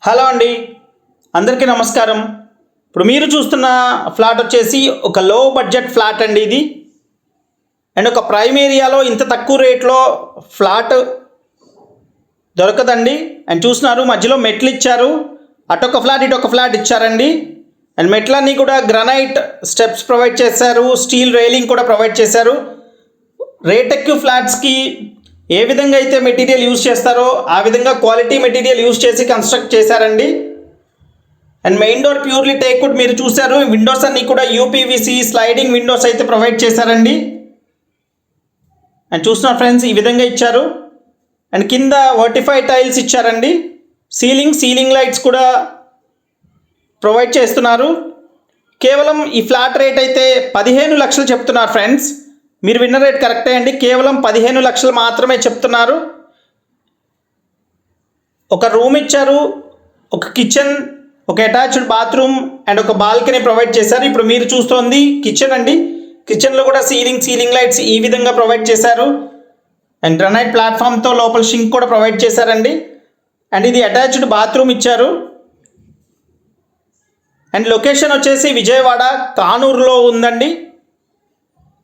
Hello అండి, అందరికీ నమస్కారం. ఇప్పుడు మీరు చూస్తున్న ఫ్లాట్ వచ్చేసి ఒక లో బడ్జెట్ ఫ్లాట్ అండి ఇది. అండ్ ఒక ప్రైమ్ ఏరియాలో ఇంత తక్కువ రేట్లో ఫ్లాట్ దొరకదండి. అండ్ చూస్తున్నారు, మధ్యలో మెట్లు ఇచ్చారు. అటొక ఫ్లాట్ ఇటొక ఫ్లాట్ ఇచ్చారండి. అండ్ మెట్లన్నీ కూడా గ్రానైట్ స్టెప్స్ ప్రొవైడ్ చేశారు, స్టీల్ రైలింగ్ కూడా ప్రొవైడ్ చేశారు. రేట్ ఎక్కువ ఫ్లాట్స్కి ఏ విధంగా అయితే మెటీరియల్ యూజ్ చేస్తారో ఆ విధంగా క్వాలిటీ మెటీరియల్ యూజ్ చేసి కన్స్ట్రక్ట్ చేశారండి. And main door purely teakwood మీరు చూశారు. విండోస్ అన్నీ కూడా యూపీవీసీ స్లైడింగ్ విండోస్ అయితే ప్రొవైడ్ చేశారండి. అండ్ చూస్తున్నారు ఫ్రెండ్స్, ఈ విధంగా ఇచ్చారు. అండ్ కింద వర్టిఫై టైల్స్ ఇచ్చారండి. సీలింగ్ లైట్స్ కూడా ప్రొవైడ్ చేస్తున్నారు. కేవలం ఈ ఫ్లాట్ రేట్ అయితే 15 లక్షలు చెప్తున్నారు ఫ్రెండ్స్. మీరు విన్న రేట్ కరెక్టే అండి, కేవలం 15 లక్షలు మాత్రమే చెప్తున్నారు. ఒక రూమ్ ఇచ్చారు, ఒక కిచెన్, ఒక అటాచ్డ్ బాత్రూమ్ అండ్ ఒక బాల్కనీ ప్రొవైడ్ చేశారు. ఇప్పుడు మీరు చూస్తోంది కిచెన్ అండి. కిచెన్లో కూడా సీలింగ్ లైట్స్ ఈ విధంగా ప్రొవైడ్ చేశారు. అండ్ గ్రానైట్ ప్లాట్ఫామ్తో లోపల షింక్ కూడా ప్రొవైడ్ చేశారండి. అండ్ ఇది అటాచ్డ్ బాత్రూమ్ ఇచ్చారు. అండ్ లొకేషన్ వచ్చేసి విజయవాడ కానూరులో ఉందండి.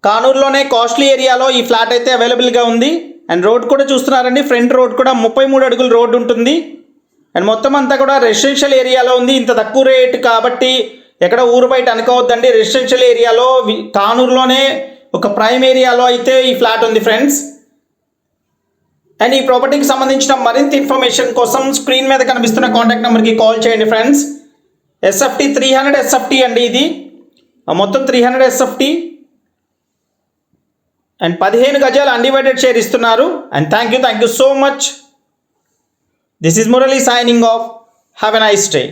కానూరులోనే కాస్ట్లీ ఏరియాలో ఈ ఫ్లాట్ అయితే అవైలబుల్గా ఉంది. అండ్ రోడ్ కూడా చూస్తున్నారండి, ఫ్రంట్ రోడ్ కూడా 33 అడుగుల రోడ్ ఉంటుంది. అండ్ మొత్తం అంతా కూడా రెసిడెన్షియల్ ఏరియాలో ఉంది. ఇంత తక్కువ రేట్ కాబట్టి ఎక్కడ ఊరు బయట అనుకోవద్దండి. రెసిడెన్షియల్ ఏరియాలో కానూరులోనే ఒక ప్రైమ్ ఏరియాలో అయితే ఈ ఫ్లాట్ ఉంది ఫ్రెండ్స్. అండ్ ఈ ప్రాపర్టీకి సంబంధించిన మరింత ఇన్ఫర్మేషన్ కోసం స్క్రీన్ మీద కనిపిస్తున్న కాంటాక్ట్ నెంబర్కి కాల్ చేయండి ఫ్రెండ్స్. SFT 300 SFT అండి, ఇది మొత్తం 300 SFT. అండ్ 15 గజాలు అన్డివైడెడ్ షేర్ ఇస్తున్నారు. And thank you so much. This is Murali signing off. Have a nice day.